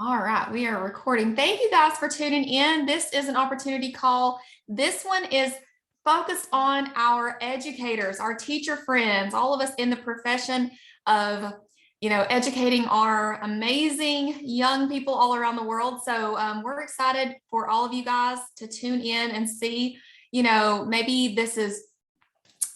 All right, we are recording. Thank you guys for tuning in. This is an opportunity call. This one is focused on our educators, our teacher friends, all of us in the profession of, educating our amazing young people all around the world. So we're excited for all of you guys to tune in and see, maybe this is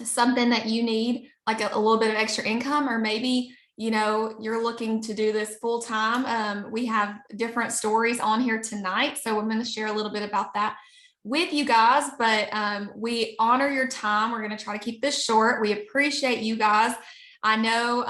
something that you need, like a little bit of extra income, or maybe you're looking to do this full time. We have different stories on here tonight, so I'm going to share a little bit about that with you guys, but we honor your time. We're going to try to keep this short. We appreciate you guys. I know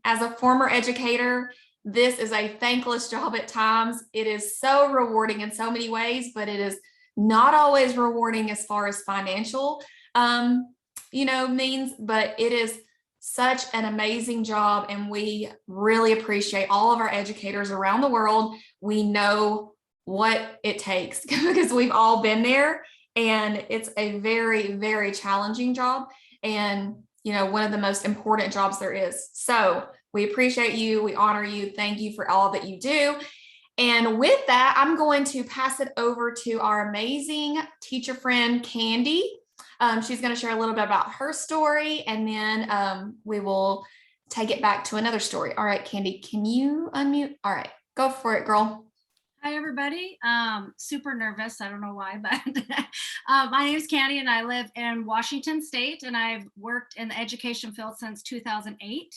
as a former educator, this is a thankless job at times. It is so rewarding in so many ways, but it is not always rewarding as far as financial means, but it is such an amazing job, and we really appreciate all of our educators around the world. We know what it takes because we've all been there, and it's a very, very challenging job, and one of the most important jobs there is. So we appreciate you, we honor you, thank you for all that you do. And with that, I'm going to pass it over to our amazing teacher friend, Candie. She's going to share a little bit about her story, and then we will take it back to another story. All right, Candie, can you unmute? All right, go for it, girl. Hi, everybody. Super nervous. I don't know why, but my name is Candie, and I live in Washington State, and I've worked in the education field since 2008.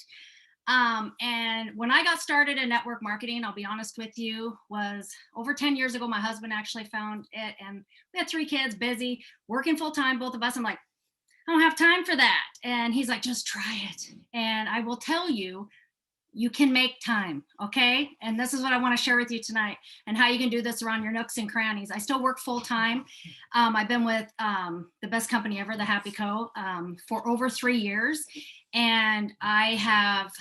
And when I got started in network marketing, I'll be honest with you, was over 10 years ago. My husband actually found it, and we had 3 kids, busy, working full time, both of us. I'm like, I don't have time for that. And he's like, just try it. And I will tell you, you can make time, okay? And this is what I want to share with you tonight, and how you can do this around your nooks and crannies. I still work full time. I've been with the best company ever, the Happy Co, for over 3 years. And I have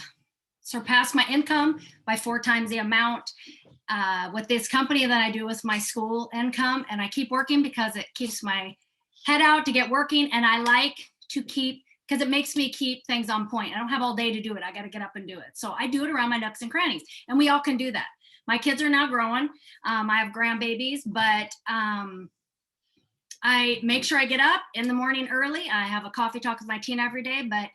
surpassed my income by 4 times the amount with this company than I do with my school income. And I keep working because it keeps my head out to get working. And I like to keep, because it makes me keep things on point. I don't have all day to do it. I got to get up and do it. So I do it around my nooks and crannies, and we all can do that. My kids are now growing. I have grandbabies, but I make sure I get up in the morning early. I have a coffee talk with my teen every day, but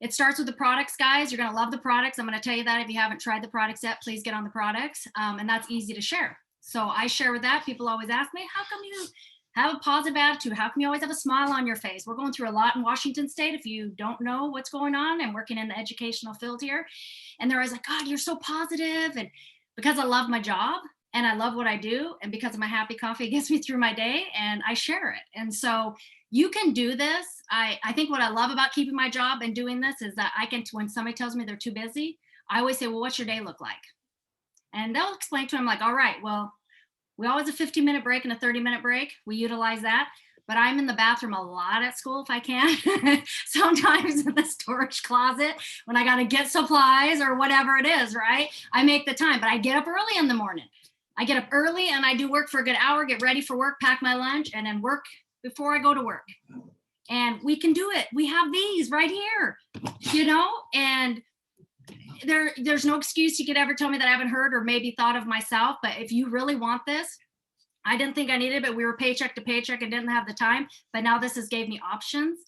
it starts with the products, guys. You're going to love the products. I'm going to tell you that. If you haven't tried the products yet, please get on the products. And that's easy to share. So I share with that. People always ask me, how come you have a positive attitude? How come you always have a smile on your face? We're going through a lot in Washington State. If you don't know what's going on, and working in the educational field here. And they're always like, God, you're so positive. And because I love my job, and I love what I do, and because of my happy coffee, it gets me through my day, and I share it. And so you can do this. I think what I love about keeping my job and doing this is that I can, when somebody tells me they're too busy, I always say, well, what's your day look like? And they'll explain to them, like, all right, well, we always have a 15-minute break and a 30-minute break. We utilize that. But I'm in the bathroom a lot at school if I can. Sometimes in the storage closet when I got to get supplies or whatever it is, right? I make the time, but I get up early in the morning. I get up early and I do work for a good hour, get ready for work, pack my lunch, and then work before I go to work. And we can do it. We have these right here, and there's no excuse you could ever tell me that I haven't heard or maybe thought of myself. But if you really want this, I didn't think I needed it, but we were paycheck to paycheck and didn't have the time. But now this has gave me options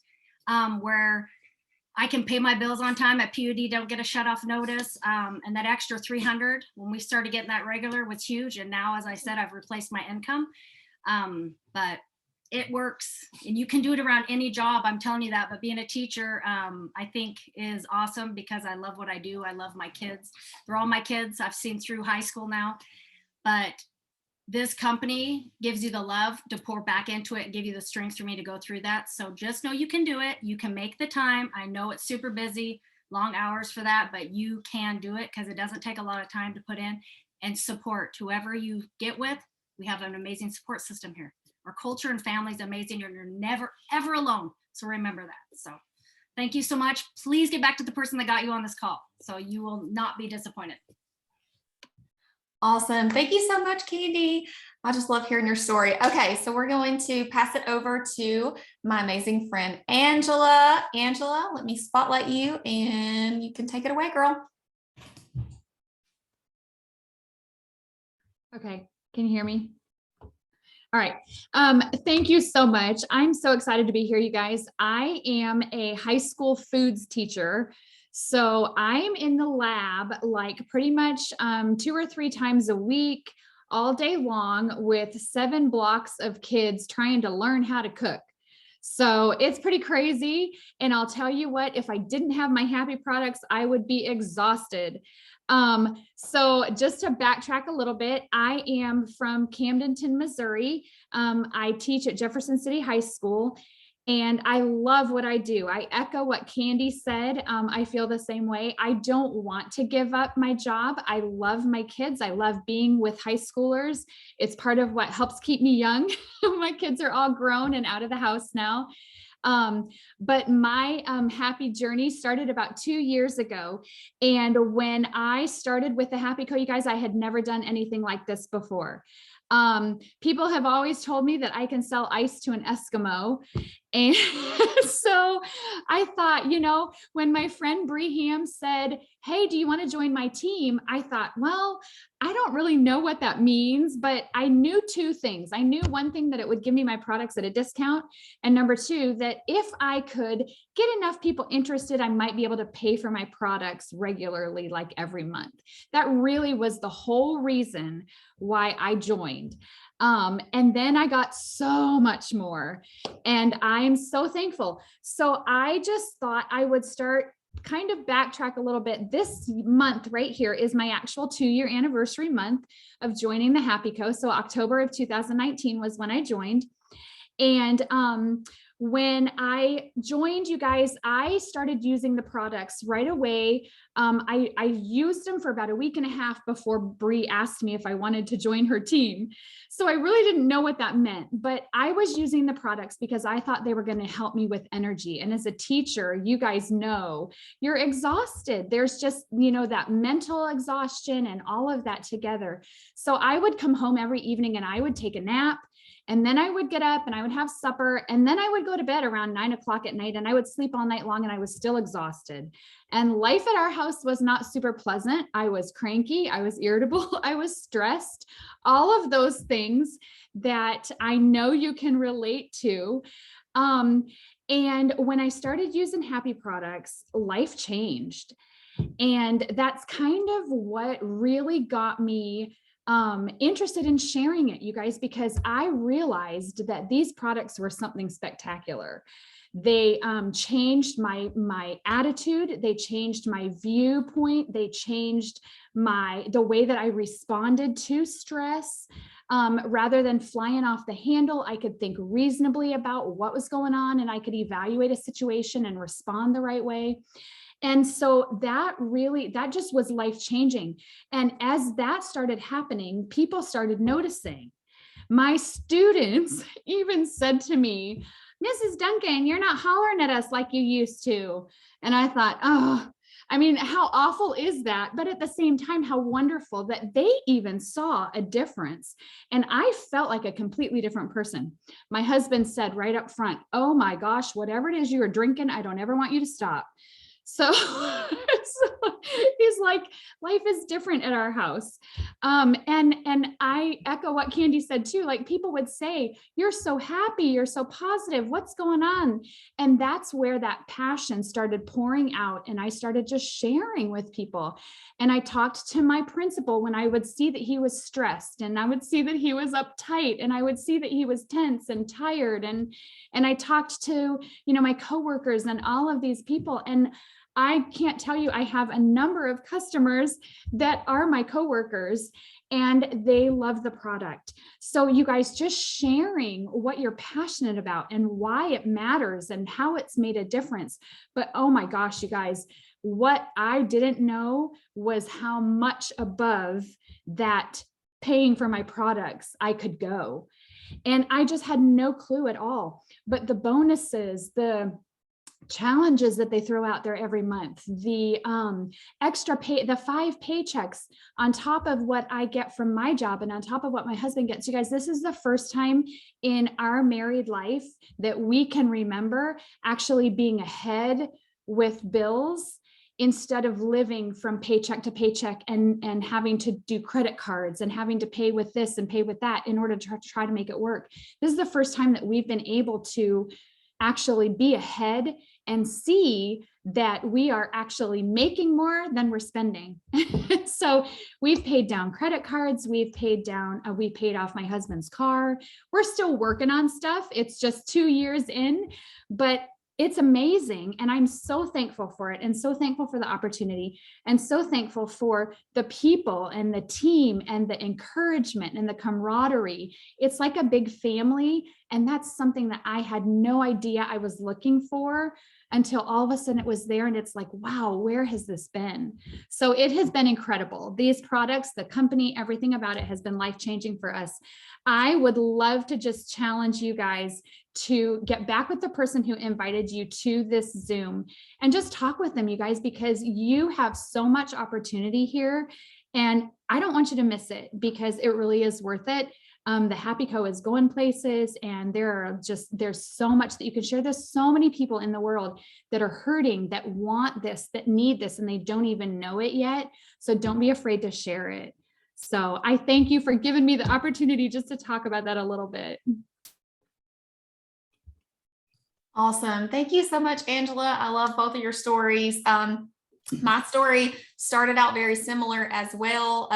where I can pay my bills on time. At PUD, don't get a shut off notice. And that extra $300 when we started getting that regular was huge. And now, as I said, I've replaced my income. But it works, and you can do it around any job. I'm telling you that. But being a teacher, I think is awesome because I love what I do. I love my kids. They're all my kids. I've seen through high school now, but this company gives you the love to pour back into it and give you the strength for me to go through that. So just know you can do it. You can make the time. I know it's super busy, long hours for that, but you can do it because it doesn't take a lot of time to put in. And support whoever you get with. We have an amazing support system here. Our culture and family is amazing. You're never, ever alone. So remember that. So thank you so much. Please get back to the person that got you on this call, so you will not be disappointed. Awesome. Thank you so much, Candie. I just love hearing your story. Okay, so we're going to pass it over to my amazing friend, Angela. Angela, let me spotlight you and you can take it away, girl. Okay, can you hear me? All right. Thank you so much. I'm so excited to be here, you guys. I am a high school foods teacher. So I'm in the lab like pretty much 2 or 3 times a week, all day long, with 7 blocks of kids trying to learn how to cook. So it's pretty crazy. And I'll tell you what, if I didn't have my happy products, I would be exhausted. So just to backtrack a little bit, I am from Camdenton, Missouri. I teach at Jefferson City High School, and I love what I do. I echo what Candie said. I feel the same way. I don't want to give up my job. I love my kids. I love being with high schoolers. It's part of what helps keep me young. My kids are all grown and out of the house now. But my happy journey started about 2 years ago. And when I started with the Happy Co, you guys, I had never done anything like this before. People have always told me that I can sell ice to an Eskimo. And so I thought, you know, when my friend Bree Ham said, hey, do you want to join my team? I thought, well, I don't really know what that means, but I knew 2 things. I knew one thing, that it would give me my products at a discount. And number 2, that if I could get enough people interested, I might be able to pay for my products regularly, like every month. That really was the whole reason why I joined. And then I got so much more, and I'm so thankful. So I just thought I would start kind of backtrack a little bit. This month right here is my actual 2-year anniversary month of joining the Happy Co. So October of 2019 was when I joined. And when I joined, you guys, I started using the products right away. I used them for about a week and a half before Bree asked me if I wanted to join her team. So I really didn't know what that meant, but I was using the products because I thought they were going to help me with energy. And as a teacher, you guys know, you're exhausted. There's just, you know, that mental exhaustion and all of that together. So I would come home every evening and I would take a nap. And then I would get up and I would have supper, and then I would go to bed around 9 o'clock at night, and I would sleep all night long, and I was still exhausted. And life at our house was not super pleasant. I was cranky, I was irritable, I was stressed, all of those things that I know you can relate to. And when I started using Happy products, life changed. And that's kind of what really got me interested in sharing it, you guys, because I realized that these products were something spectacular. They changed my attitude. They changed my viewpoint. They changed the way that I responded to stress. Rather than flying off the handle, I could think reasonably about what was going on, and I could evaluate a situation and respond the right way. And so that just was life changing. And as that started happening, people started noticing. My students even said to me, Mrs. Duncan, you're not hollering at us like you used to. And I thought, oh, I mean, how awful is that? But at the same time, how wonderful that they even saw a difference. And I felt like a completely different person. My husband said right up front, oh my gosh, whatever it is you are drinking, I don't ever want you to stop. So he's like, life is different at our house. And I echo what Candie said too. Like, people would say, you're so happy, you're so positive, what's going on? And that's where that passion started pouring out. And I started just sharing with people. And I talked to my principal when I would see that he was stressed, and I would see that he was uptight, and I would see that he was tense and tired. And I talked to, you know, my coworkers and all of these people. And I can't tell you, I have a number of customers that are my coworkers, and they love the product. So you guys, just sharing what you're passionate about and why it matters and how it's made a difference. But oh my gosh, you guys, what I didn't know was how much above that paying for my products I could go. And I just had no clue at all. But the bonuses, the challenges that they throw out there every month, the extra pay, the 5 paychecks on top of what I get from my job and on top of what my husband gets. You guys, this is the first time in our married life that we can remember actually being ahead with bills instead of living from paycheck to paycheck and having to do credit cards and having to pay with this and pay with that in order to try to make it work. This is the first time that we've been able to actually be ahead and see that we are actually making more than we're spending. So we've paid down credit cards, we paid off my husband's car. We're still working on stuff. It's just 2 years in, but it's amazing. And I'm so thankful for it, and so thankful for the opportunity, and so thankful for the people and the team and the encouragement and the camaraderie. It's like a big family. And that's something that I had no idea I was looking for until all of a sudden it was there. And it's like, wow, where has this been? So it has been incredible. These products, the company, everything about it has been life-changing for us. I would love to just challenge you guys to get back with the person who invited you to this Zoom and just talk with them, you guys, because you have so much opportunity here. And I don't want you to miss it, because it really is worth it. The Happy Co is going places, and there's so much that you can share. There's so many people in the world that are hurting, that want this, that need this, and they don't even know it yet. So don't be afraid to share it. So I thank you for giving me the opportunity just to talk about that a little bit. Awesome. Thank you so much, Angela. I love both of your stories. My story started out very similar as well.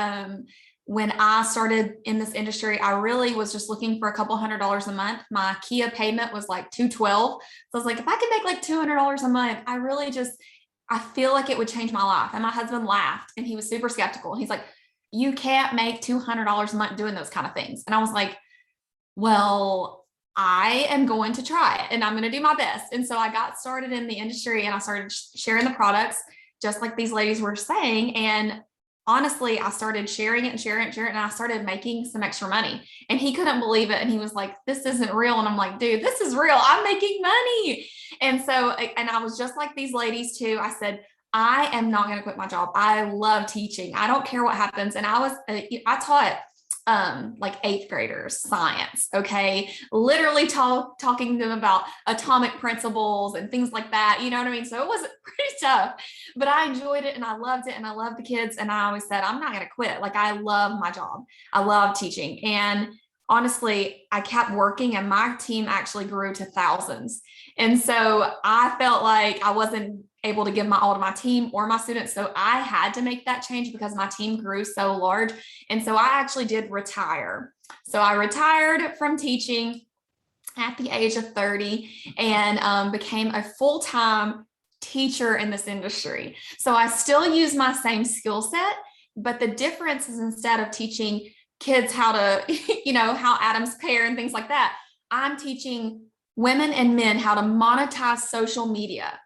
When I started in this industry, I really was just looking for a couple $100s a month. My Kia payment was like $212. So I was like, if I could make like $200 a month, I feel like it would change my life. And my husband laughed, and he was super skeptical. He's like, you can't make $200 a month doing those kind of things. And I was like, well, I am going to try it, and I'm going to do my best. And so I got started in the industry, and I started sharing the products, just like these ladies were saying. And honestly, I started sharing it, and I started making some extra money. And he couldn't believe it. And he was like, this isn't real. And I'm like, dude, this is real. I'm making money. And so, and I was just like these ladies too. I said, I am not going to quit my job. I love teaching. I don't care what happens. And I taught like 8th graders science. Okay. Literally talking to them about atomic principles and things like that. You know what I mean? So it was pretty tough, but I enjoyed it, and I loved it, and I loved the kids. And I always said, I'm not going to quit. Like, I love my job. I love teaching. And honestly, I kept working, and my team actually grew to thousands. And so I felt like I wasn't able to give my all to my team or my students. So I had to make that change because my team grew so large. And so I actually did retire. So I retired from teaching at the age of 30 and became a full-time teacher in this industry. So I still use my same skill set, but the difference is, instead of teaching kids how to, how atoms pair and things like that, I'm teaching women and men how to monetize social media,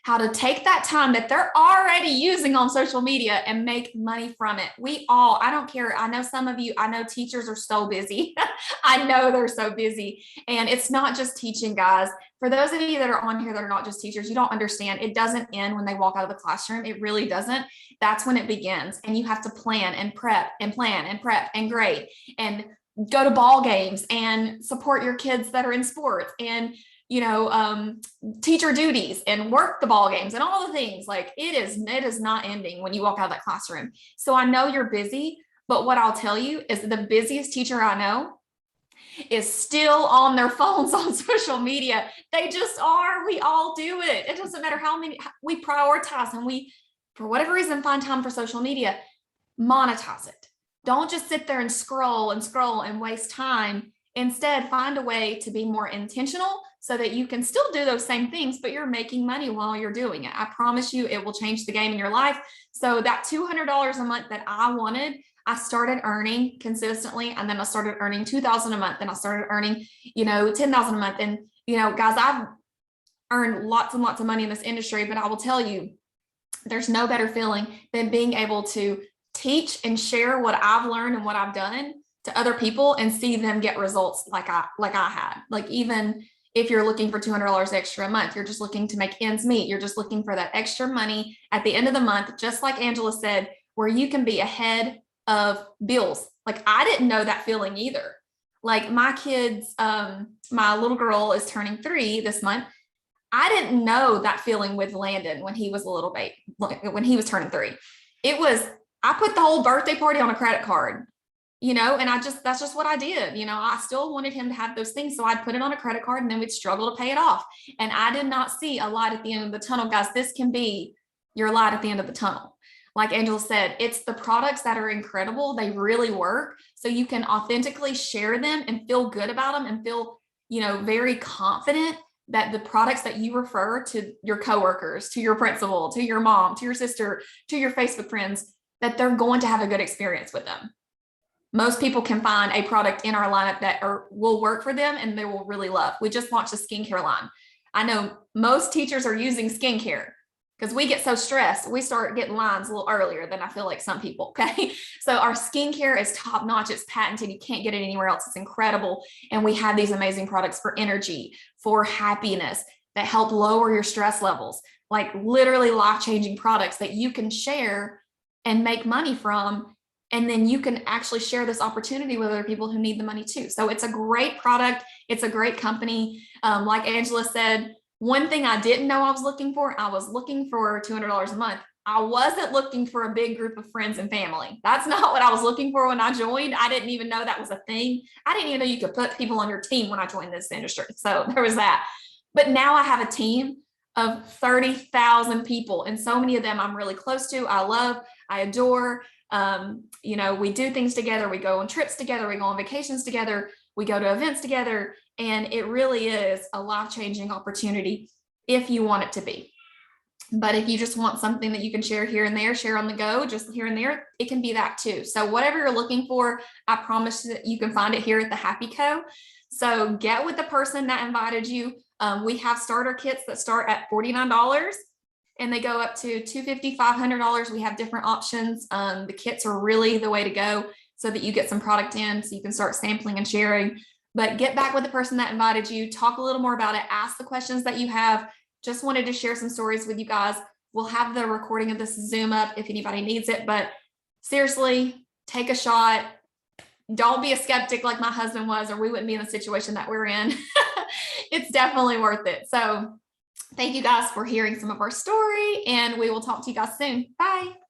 how to take that time that they're already using on social media and make money from it. I don't care. I know some of you, I know teachers are so busy. I know they're so busy. And it's not just teaching, guys. For those of you that are on here that are not just teachers, you don't understand. It doesn't end when they walk out of the classroom. It really doesn't. That's when it begins. And you have to plan and prep and plan and prep and grade and go to ball games and support your kids that are in sports and teacher duties and work the ball games and all the things. Like, it is not ending when you walk out of that classroom. So I know you're busy, but what I'll tell you is the busiest teacher I know is still on their phones on social media. They just are. We all do it. It doesn't matter how many we prioritize, and we, for whatever reason, find time for social media. Monetize it. Don't just sit there and scroll and waste time. Instead, find a way to be more intentional so that you can still do those same things, but you're making money while you're doing it. I promise you, it will change the game in your life. So that $200 a month that I wanted, I started earning consistently. And then I started earning $2,000 a month. And I started earning, $10,000 a month. And, guys, I've earned lots and lots of money in this industry, but I will tell you, there's no better feeling than being able to teach and share what I've learned and what I've done to other people and see them get results like I had. Like, even if you're looking for $200 extra a month, you're just looking to make ends meet. You're just looking for that extra money at the end of the month, just like Angela said, where you can be ahead of bills. Like, I didn't know that feeling either. Like, my kids, my little girl is turning 3 this month. I didn't know that feeling with Landon when he was a little baby, when he was turning 3. I put the whole birthday party on a credit card, and that's just what I did. I still wanted him to have those things. So I'd put it on a credit card and then we'd struggle to pay it off. And I did not see a light at the end of the tunnel, guys. This can be your light at the end of the tunnel. Like Angela said, it's the products that are incredible. They really work. So you can authentically share them and feel good about them and feel, very confident that the products that you refer to your coworkers, to your principal, to your mom, to your sister, to your Facebook friends, that they're going to have a good experience with them. Most people can find a product in our lineup that will work for them and they will really love. We just launched a skincare line. I know most teachers are using skincare because we get so stressed. We start getting lines a little earlier than I feel like some people. Okay. So our skincare is top notch. It's patented. You can't get it anywhere else. It's incredible. And we have these amazing products for energy, for happiness, that help lower your stress levels, like literally life-changing products that you can share and make money from. And then you can actually share this opportunity with other people who need the money too. So it's a great product. It's a great company. Like Angela said, one thing I didn't know I was looking for $200 a month. I wasn't looking for a big group of friends and family. That's not what I was looking for when I joined. I didn't even know that was a thing. I didn't even know you could put people on your team when I joined this industry. So there was that. But now I have a team of 30,000 people. And so many of them I'm really close to. I love, I adore. We do things together. We go on trips together. We go on vacations together. We go to events together. And it really is a life-changing opportunity if you want it to be. But if you just want something that you can share here and there, share on the go, just here and there, it can be that too. So whatever you're looking for, I promise that you can find it here at the Happy Co. So get with the person that invited you. We have starter kits that start at $49 and they go up to $250, $500. We have different options. The kits are really the way to go so that you get some product in so you can start sampling and sharing. But get back with the person that invited you, talk a little more about it, ask the questions that you have. Just wanted to share some stories with you guys. We'll have the recording of this Zoom up if anybody needs it, but seriously, take a shot. Don't be a skeptic like my husband was, or we wouldn't be in the situation that we're in. It's definitely worth it. So thank you guys for hearing some of our story, and we will talk to you guys soon. Bye.